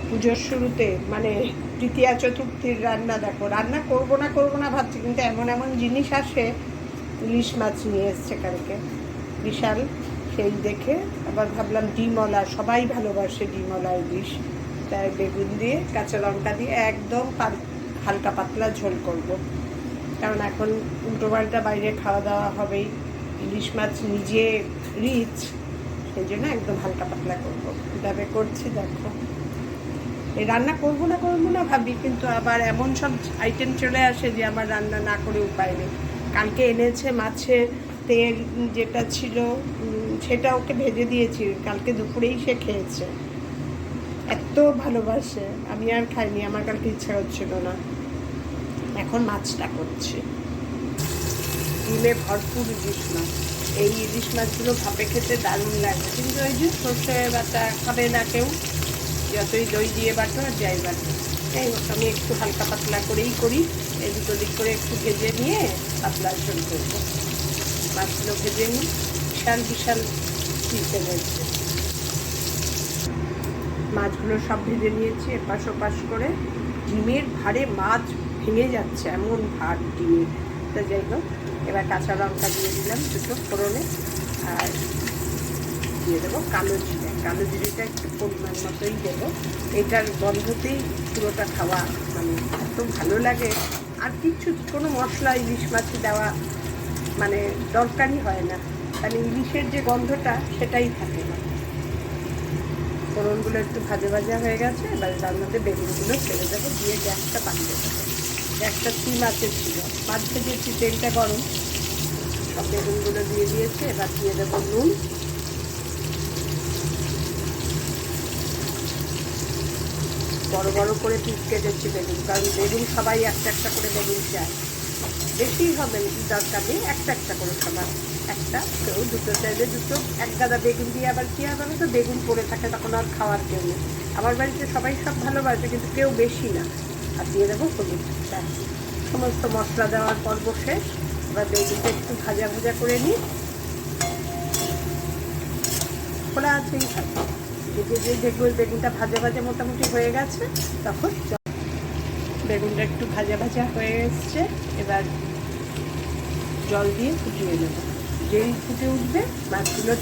পুজোর শুরুতে মানে তৃতীয়া চতুর্থীর রান্না দেখো, রান্না করবো না ভাবছি, কিন্তু এমন এমন জিনিস আসে। ইলিশ মাছ নিয়ে এসছে কালকে, বিশাল। সেই দেখে আবার ভাবলাম ডিমওয়ালা, সবাই ভালোবাসে ডিমওয়ালা ইলিশ, তাই বেগুন দিয়ে কাঁচা লঙ্কা দিয়ে একদম হালকা পাতলা ঝোল করব। কারণ এখন উল্টোপাল্টা বাইরে খাওয়া দাওয়া হবেই, ইলিশ মাছ নিজে রিচ, সেই জন্য একদম হালকা পাতলা করবো। এভাবে করছি দেখো। এই রান্না করবো না ভাবি, কিন্তু আবার এমন সব আইটেম চলে আসে যে আমার রান্না না করে উপায় নেই। কালকে এনেছে মাছের তেল যেটা ছিল, সেটা ওকে ভেজে দিয়েছি, কালকে দুপুরেই সে খেয়েছে। এত ভালোবাসে, আমি আর খাইনি, আমার কালকে ইচ্ছা হচ্ছিল না। এখন মাছটা করছি, ডিমে ভরপুর ইলিশ মাছ। এই ইলিশ মাছগুলো ভাপে খেতে দারুণ লাগে, কিন্তু ওই যে সর্ষে বাটা খাবে না কেউ, যতই দই দিয়ে বাটো আর যাই বাটো। যাই হোক, আমি একটু হালকা পাতলা করেই করি, এই দুটো দিক করে একটু ভেজে নিয়ে পাতলা ঝোল করবো। মাছগুলো ভেজে নিই, বিশাল বিশাল পিসে রয়েছে। মাছগুলো সব ভেজে নিয়েছি এপাশ ওপাশ করে। ডিমের ভারে মাছ ভেঙে যাচ্ছে, এমন ভার ডিমের। তো যাই হোক, এবার কাঁচা লঙ্কা দিয়ে দিলাম দুটো ফোড়নে, আর দিয়ে দেবো কালো জিরে। কালো জিরেটা একটু পরিমাণ মতোই দেবো, এটার গন্ধতেই পুরোটা খাওয়া মানে এত ভালো লাগে। আর কিচ্ছু কোনো মশলা ইলিশ মাছে দেওয়া মানে দরকারই হয় না, মানে ইলিশের যে গন্ধটা সেটাই থাকে না। ফোড়নগুলো একটু ভাজা ভাজা হয়ে গেছে, এবার তার মধ্যে বেগুনগুলো ছেড়ে দেবো, দিয়ে গ্যাসটা বাড়িয়ে দেবো। গ্যাসটা সিম আছে ছিল, মাছ ভেজেছি, তেলটা গরম, সব বেগুনগুলো দিয়ে দিয়েছে। এবার দিয়ে দেবো নুন, বড় বড় করে পিস কেটেছি বেগুন, কারণ বেগুন সবাই একটা একটা করে বেগুন চায়, বেশি হবে দরকার নেই, একটা একটা করে খাবার। একটা কেউ দুটো চাইলে দুটো, এক গাদা বেগুন দিয়ে আবার কী হবে, তো বেগুন পড়ে থাকে, তখন আর খাওয়ার কেউ নেই। আমার বাড়িতে সবাই সব ভালোবাসে, কিন্তু কেউ বেশি না। আর দিয়ে দেবো হলুদ। সমস্ত মশলা দেওয়ার পর্ব শেষ। এবার বেগুনটা একটু ভাজা ভাজা করে নিই, খোলা আছেই থাকে। যে দেখবো বেগুনটা ভাজা ভাজা মোটামুটি হয়ে গেছে, তখন বেগুনটা একটু ভাজা ভাজা হয়ে এসছে, এবার জল দিয়ে ফুটিয়ে নেব। যেই ফুটে উঠবে মাছগুলো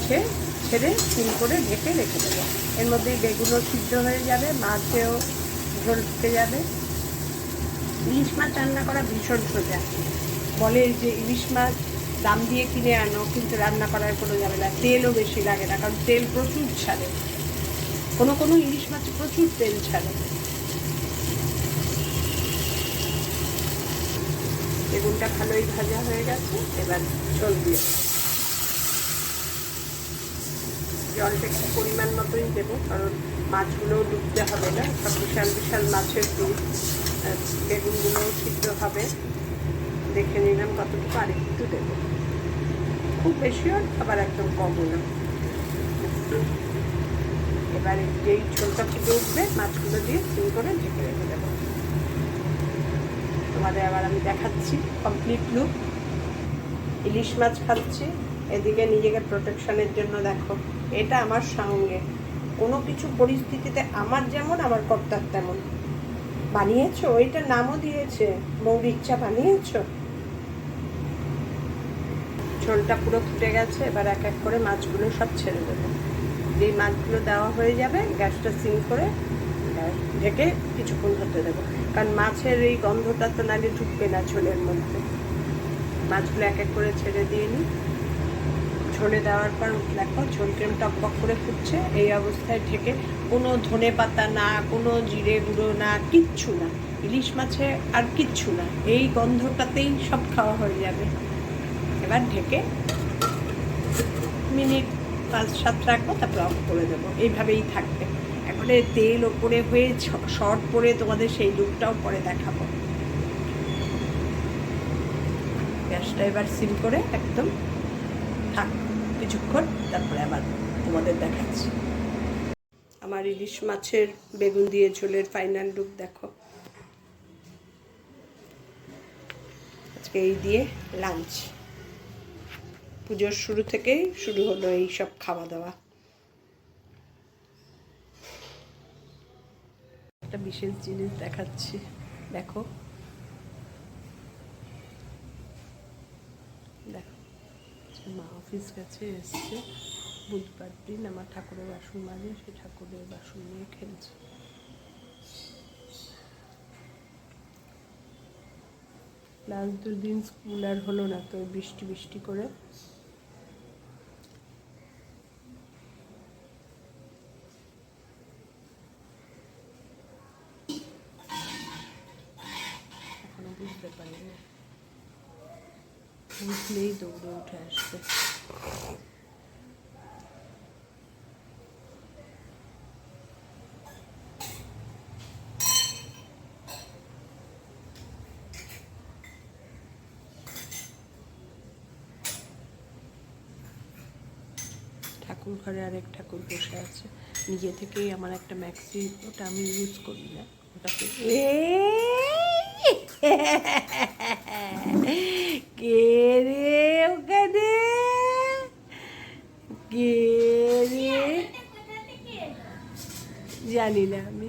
ছেড়ে সিম করে ঢেকে রেখে দেবো। এর মধ্যেই বেগুনও সিদ্ধ হয়ে যাবে, মাছেও ঝোল ঢুকে যাবে। ইলিশ মাছ রান্না করা ভীষণ সোজা। বলে যে ইলিশ মাছ দাম দিয়ে কিনে আনো, কিন্তু রান্না করার কোনো যাবে না, তেলও বেশি লাগে না, কারণ তেল প্রচুর ছাড়ে। কোনো ইলিশ মাছ প্রচুর তেল ছাড়ে। বেগুনটা ভালোই ভাজা হয়ে গেছে, এবার ঝোল দিয়ে জলটা একটু পরিমাণ মতোই দেবো, কারণ মাছগুলোও ডুবতে হবে না, সব বিশাল বিশাল মাছের দুধ, বেগুনগুলোও সিদ্ধ হবে। দেখে নিলাম কতটুকু, আর একটু দেবো, খুব বেশিও আবার একদম কমও না। এবারে যেই ঝোলটা ফুটে উঠবে মাছগুলো দিয়ে সিম করে ঢেকে রেখে দেবো। তোমাদের আবার আমি দেখাচ্ছি কমপ্লিট লুক। ইলিশ মাছ খাচ্ছি, এদিকে নিজেকে প্রোটেকশনের জন্য দেখো, এটা আমার সঙ্গে কোনো কিছু পরিস্থিতিতে আমার যেমন আমার কর্তার তেমন। বানিয়েছো, ওইটার নামও দিয়েছে মৌরির চা, বানিয়েছো। ঝোলটা পুরো ফুটে গেছে, এবার এক এক করে মাছগুলো সব ছেড়ে দেবো। যেই মাছগুলো দেওয়া হয়ে যাবে গ্যাসটা সিম করে ঢেকে কিছুক্ষণ হতে দেবো, কারণ মাছের এই গন্ধটা তো নালে ঢুকবে না ঝোলের মধ্যে। মাছগুলো এক এক করে ছেড়ে দিয়ে নিই। ঝোলে দেওয়ার পর দেখো ঝোল ক্রেম টকবক করে ফুটছে, এই অবস্থায় ঢেকে, কোনো ধনে পাতা না, কোনো জিরে গুঁড়ো না, কিচ্ছু না, ইলিশ মাছে আর কিচ্ছু না, এই গন্ধটাতেই সব খাওয়া হয়ে যাবে। এবার ঢেকে মিনিট 5-7 রাখবো, তারপর অফ করে দেবো। এইভাবেই থাকবে, একবারে তেল ওপরে হয়ে শর্ট পরে তোমাদের সেই লুকটাও পরে দেখাবো। গ্যাসটা এবার সিম করে একদম থাক কিছুক্ষণ, তারপরে আবার তোমাদের দেখাচ্ছি। আমার ইলিশ মাছের বেগুন দিয়ে ঝোলের ফাইনাল লুক দেখো। আজকে এই দিয়ে লাঞ্চ, পুজোর শুরু থেকেই শুরু হলো এই সব খাওয়া দাওয়া। একটা বিশেষ জিনিস দেখাচ্ছি, দেখো দেখো। মা অফিস গেছে, এসছে বুধবার দিন, আমার ঠাকুরের বাসন মাজে, সে ঠাকুরের বাসন নিয়ে খেলছে। লাস্ট 2 দিন স্কুল আর হলো না, তো বৃষ্টি বৃষ্টি করে এখনো বুঝতে পারিনি, বুঝলেই দৌড়ে উঠে আসবে। ঠাকুর ঘরে আরেক ঠাকুর বসে আছে, নিজে থেকেই আমার একটা ম্যাক্সি, ওটা আমি ইউজ করি না, ওটাকে কে রে ওখানে, কে রে জানি না আমি।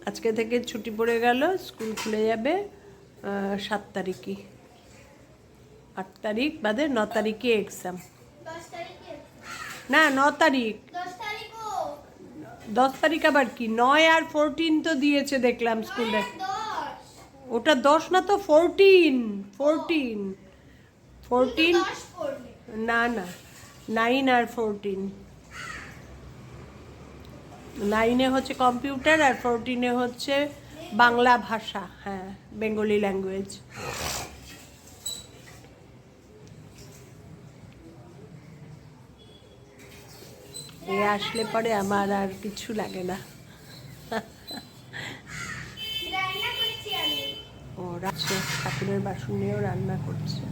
আজকে থেকে ছুটি পড়ে গেল, স্কুল খুলে যাবে 7 তারিখই, 8 তারিখ বাদে 9 তারিখে এক্সাম। না 9 তারিখ, 10 তারিখ আবার কি, 9 আর 14 তো দিয়েছে দেখলাম স্কুলে। ওটা 10 না তো 14, 14 না না 9 আর 14। 9-এ হচ্ছে কম্পিউটার আর 14-এ হচ্ছে বাংলা ভাষা, হ্যাঁ বেঙ্গলি ল্যাঙ্গুয়েজ। এ আসলে পরে আমার আর কিছু লাগে না। ও রাখছে, ঠাকুরের বাসন নিয়েও রান্না করছে।